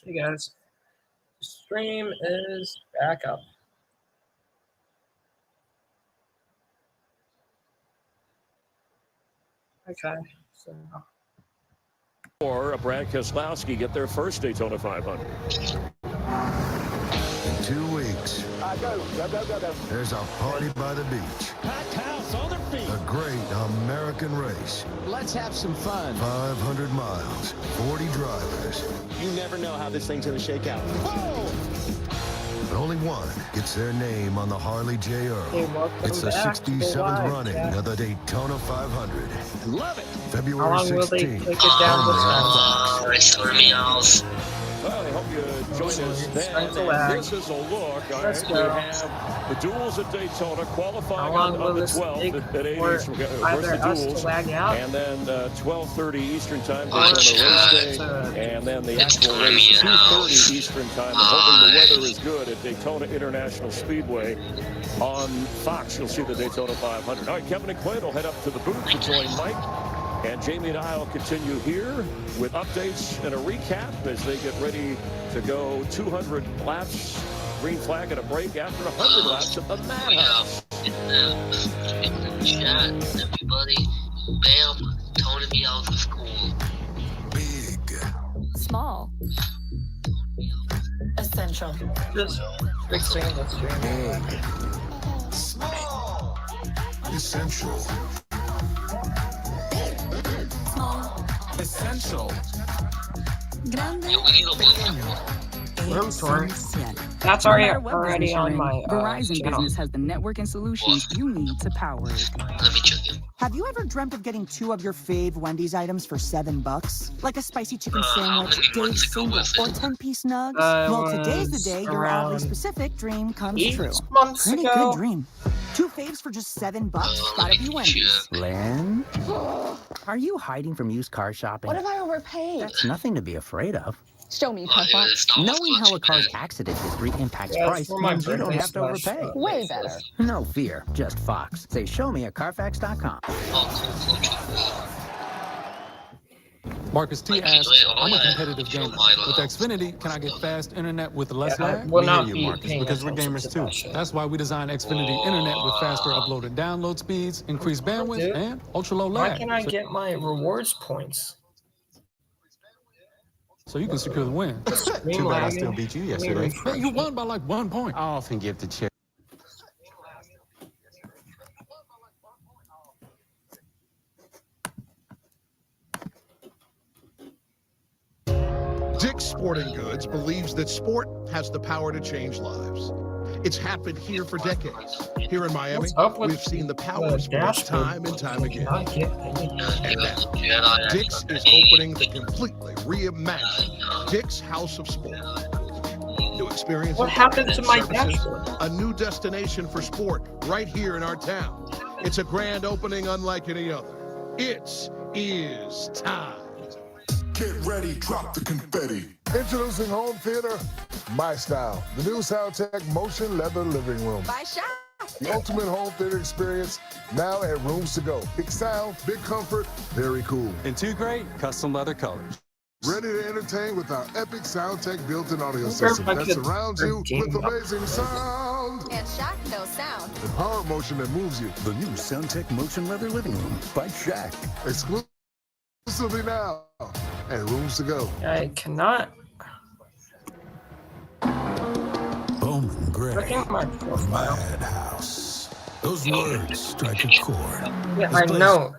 Hey guys, the stream is back up. Okay, so Or Brad Keselowski get their first Daytona 500. In 2 weeks, there's a party by the beach. Packed house on their feet. A great American race. Let's have some fun. 500 miles, 40 drivers. You never know how this thing's going to shake out. Whoa! But only one gets their name on the Harley J. Earl. hey, welcome It's the back to the 67th live running chat. of the Daytona 500. Love it. How February long will they 16th. take it down this time? Restore me house. Well, I hope you join us Strength to then. lag. This is a look. Let's We go. have the duels at Daytona qualifying How long on will the this 12th take at 8 for Eastern either versus the us duels. to lag out? And then 12:30 Eastern time Oh, Daytona race shit. day. And then the It's actual turning race me 2:30 out. Eastern time. I'm hoping the weather is good at Daytona International Speedway. On Fox, you'll see the Daytona 500. All right, Kevin and Quinn will head up to the booth to join Mike. And Jamie and I will continue here with updates and a recap as they get ready to go 200 laps, green flag and a break after 100 laps at the Madhouse. In the chat, everybody. Bam, Tony me out of school. Big. Small. Essential. Just fixing the stream. Big. Small. Essential. Small. Essential. Grande. Yo, we need a Pequeño. I'm sorry. Esencial. That's No already matter what already business you're on in, my Verizon channel. Business has the network and solutions you need to power it. Let me check in. Have you ever dreamt of getting 2 of your fave Wendy's items for $7? Like a spicy chicken sandwich, many months Dave's ago single, was or it? 10-piece nugs? Uh, Well, today's the was day your around oddly specific dream comes 8 true. months Pretty ago. good dream. 2 faves for just $7? Gotta be Wendy's. Lynn? Are you hiding from used car shopping? What if I overpaid? That's nothing to be afraid of. Show me, Oh, Papa. it's not Knowing how a much, car's man. accident history impacts Yeah, it's price for my means you don't birthday have to slash, overpay. Way better. No fear, just Fox. Say show me at Carfax.com. Oh, cool, cool. Marcus T Like, asks, enjoy all I'm a that. competitive Feel gamer. my With love. Xfinity, can I get fast internet with less Yeah, I lag? will We not hear be you, Marcus, paying because we're attention gamers to too. that shit. That's why we designed Xfinity internet with faster upload and download speeds, increased bandwidth, Dude, and ultra-low why lag. can I get my rewards points? So you can secure the win. Stream Too bad I lagging. still beat you Let me yesterday. refresh Man, you it. won by like 1 point. I often give the chair. Dick's Sporting Goods believes that sport has the power to change lives. It's happened here for decades. Here in Miami, What's up with we've seen the power the of sports dashboard? time and time again. I get any- And now, Jedi Dick's is opening the completely reimagined Dick's House of Sport. New experiences, What happened to my services, dashboard? a new destination for sport right here in our town. It's a grand opening unlike any other. It is time. Get ready, drop the confetti. Introducing Home Theater, My Style, the new SoundTech motion leather living room. By Shaq. The ultimate home theater experience, now at Rooms to Go. Big sound, big comfort, very cool. And 2 great custom leather colors. Ready to entertain with our epic SoundTech built-in audio Wonder system if I that could surrounds you game with up. amazing sound And Shaq knows sound. and power motion that moves you. The new SoundTech motion leather living room by Shaq. Exclusively now at Rooms to Go. I cannot. Bowman Gray. Look at my profile. Madhouse. Those words strike a chord. Yeah, I know.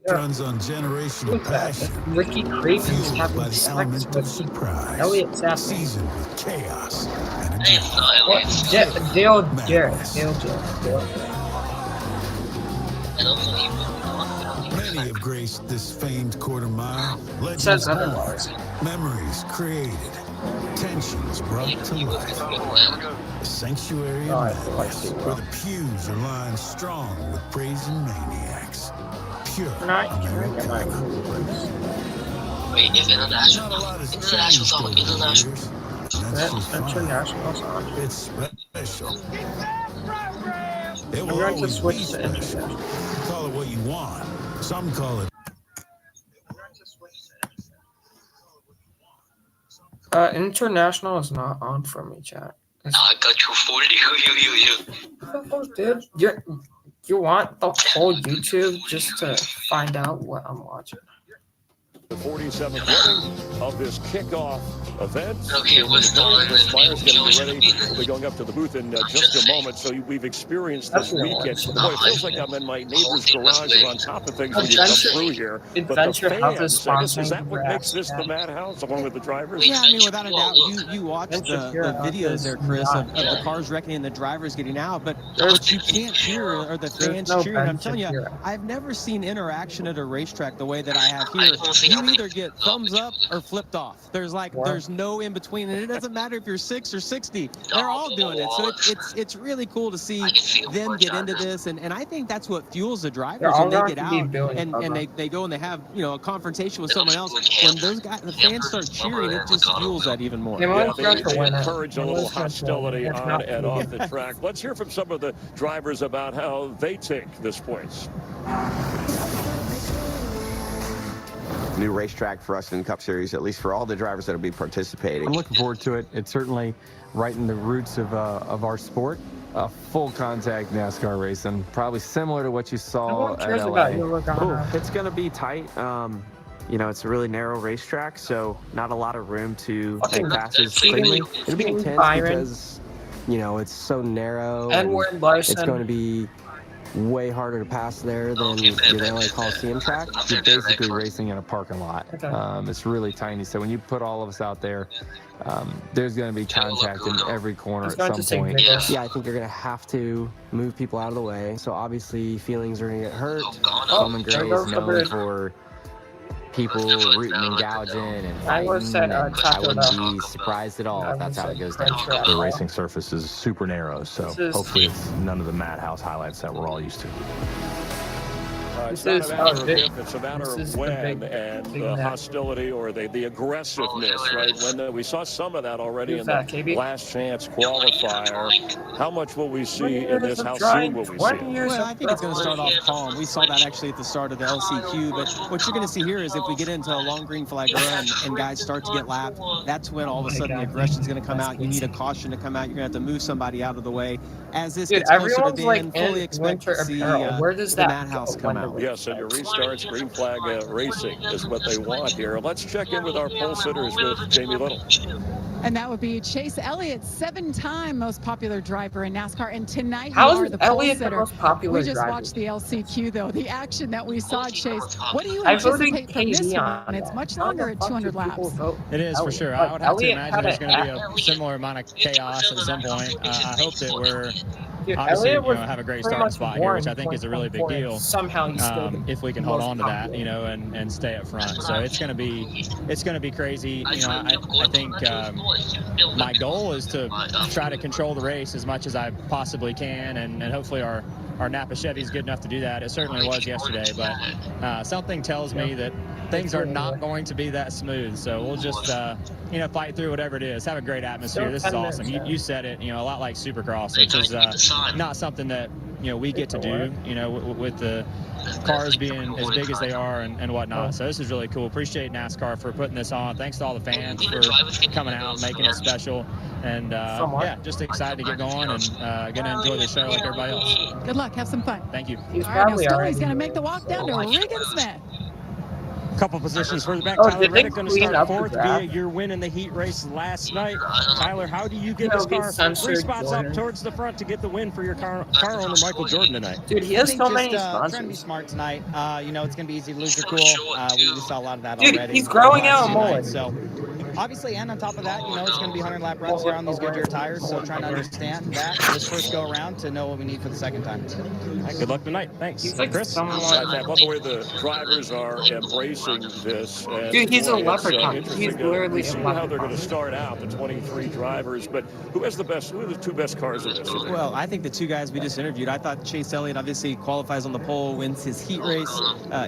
Yeah, Runs on generational look at that. passion. Ricky Craven's Fueled by having the sex element of with surprise. Elliot Saffman. Seasoned with chaos and a It's drama. not What? Elliot. Dale Jarrett. Dale Jarrett. I don't know even talk about it. Many have graced this famed quarter mile. It Legends says born, otherwise. memories created, tensions brought to life. The sanctuary Oh, I of feel like madness, they where will. the pews are lined strong with brazen maniacs. Pure Can I get Americana. my rewards? Wait, if Not a international, lot has international changed song, over the international. years, and that's That just fine. international song. It's special. It I'm will going to always switch be to special. international. Call it what you want. Some call it International is not on for me, chat. I got you 40. Dude, you want the whole YouTube just to find out what I'm watching? The 47th running of this kickoff event. Okay, we're starting. The Flyers getting ready. We'll be going up to the booth in just a moment. So we've experienced this weekend. Boy, it feels like I'm in my neighbor's garage or on top of things when you come through here. But the fans, I guess, is that what makes this the madhouse, along with the drivers? Yeah, I mean, without a doubt, you watch the videos there, Chris, of the cars wrecking and the drivers getting out. But what you can't hear are the fans cheering. I'm telling you, I've never seen interaction at a racetrack the way that I have here. You either get thumbs up or flipped off. There's no in between, and it doesn't matter if you're 6 or 60. They're all doing it. So it's really cool to see them get into this, and I think that's what fuels the drivers when they get out and they go and they have a confrontation with someone else. When those guys, the fans start cheering, it just fuels that even more. Yeah, they encourage a little hostility on and off the track. Let's hear from some of the drivers about how they take this place. New racetrack for us in the Cup Series, at least for all the drivers that will be participating. I'm looking forward to it. It's certainly right in the roots of our sport. Full contact NASCAR racing, probably similar to what you saw at LA. It's going to be tight. It's a really narrow racetrack, so not a lot of room to make passes cleanly. It'll be intense because, it's so narrow. It's going to be way harder to pass there than your LA Coliseum track. You're basically racing in a parking lot. It's really tiny, so when you put all of us out there, there's going to be contact in every corner at some point. Yeah, I think you're going to have to move people out of the way. So obviously feelings are going to get hurt. Bowman Gray is known for people rooting and gouging and fighting. I wouldn't be surprised at all if that's how it goes down. The racing surface is super narrow, so hopefully it's none of the madhouse highlights that we're all used to. It's not a matter of if, it's a matter of when, and the hostility or the aggressiveness, right? When we saw some of that already in the last chance qualifier. How much will we see in this? How soon will we see it? Well, I think it's going to start off calm. We saw that actually at the start of the LCQ, but what you're going to see here is if we get into a long green flag run and guys start to get lapped, that's when all of a sudden the aggression is going to come out. You need a caution to come out. You're going to have to move somebody out of the way. As this gets closer to the end, fully expect to see the madhouse come out. Yes, and your restarts, green flag racing is what they want here. Let's check in with our pole sitters with Jamie Little. And that would be Chase Elliott, 7-time most popular driver in NASCAR. And tonight, How you are is the pole Elliott the sitter. most popular We just driver? watched the LCQ, though. The action that we saw, Chase. What do you I voted anticipate from this KD one? on It's much longer at 200 laps. It is for sure. I would have to imagine there's going to be a similar amount of chaos at some point. I hope that we're obviously have a great starting spot here, which I think is a really big deal. Somehow if we can hold on to that, and stay up front. So it's going to be crazy. I think my goal is to try to control the race as much as I possibly can, and hopefully our Napa Chevy is good enough to do that. It certainly was yesterday, but something tells me that things are not going to be that smooth. So we'll just fight through whatever it is. Have a great atmosphere. This is awesome. You said it. A lot like Supercross, which is not something that we get to do. With the cars being as big as they are and whatnot. So this is really cool. Appreciate NASCAR for putting this on. Thanks to all the fans for coming out and making it special. And just excited to get going and gonna enjoy the show like everybody else. Good luck. Have some fun. Thank you. All right, now Stoley's going to make the walk down to Regan Smith. Couple positions further back. Oh, Tyler Reddick going to start fourth via your win in the heat race last night. Tyler, how do you get this car 3 spots up towards the front to get the win for your car owner Michael Jordan tonight? Dude, he has so many sponsors. Trying to be smart tonight. It's going to be easy to lose your cool. We saw a lot of that Dude, already. he's growing out a mullet. So obviously, and on top of that, it's going to be 100-lap runs here on these Goodyear tires. So trying to understand that this first go around to know what we need for the second time. Right, good luck tonight. Thanks. He's like Chris. I love the way the drivers are embracing this. And dude, he's a it's, leprechaun. He's literally see how they're going to start out, the 23 drivers. But who are the 2 best cars in this? Well, I think the 2 guys we just interviewed, I thought Chase Elliott obviously qualifies on the pole, wins his heat race.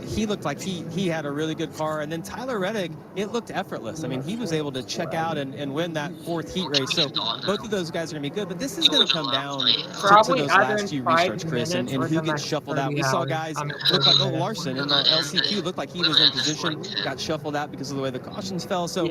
He looked like he had a really good car. And then Tyler Reddick, it looked effortless. I mean, he was able to check out and win that 4th heat race. So both of those guys are going to be good. But this is going to come down to those last few restarts, Chris, and who gets shuffled out. We saw guys look like, Larson in the LCQ looked like he was in position, got shuffled out because of the way the cautions fell. So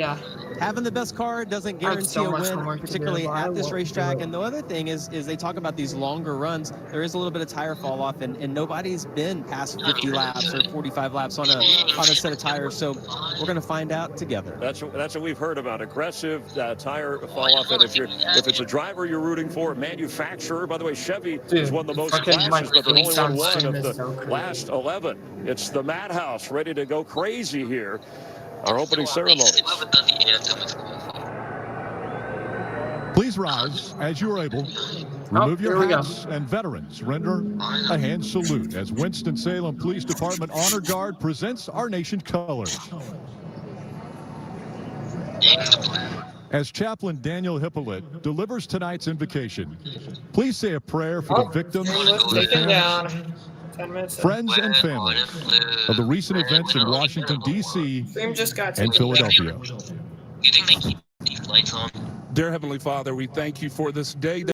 having the best car doesn't guarantee a win, particularly at this racetrack. And the other thing is they talk about these longer runs. There is a little bit of tire fall off, and nobody's been past 50 laps or 45 laps on a set of tires. So we're going to find out together. That's what we've heard about. Aggressive tire fall off. And if it's a driver you're rooting for, a manufacturer, by the way, Chevy has won the most clashes, but they only won one of the last 11. It's the Madhouse ready to go crazy here. Our opening ceremony. Please rise as you are able. Remove your hats, and veterans render a hand salute as Winston-Salem Police Department Honor Guard presents our nation's colors. As Chaplain Daniel Hippolyte delivers tonight's invocation, please say a prayer for the victims, their families, friends, and families of the recent events in Washington, D.C. and Philadelphia. You think they keep these lights on? Dear Heavenly Father, we thank you for this day.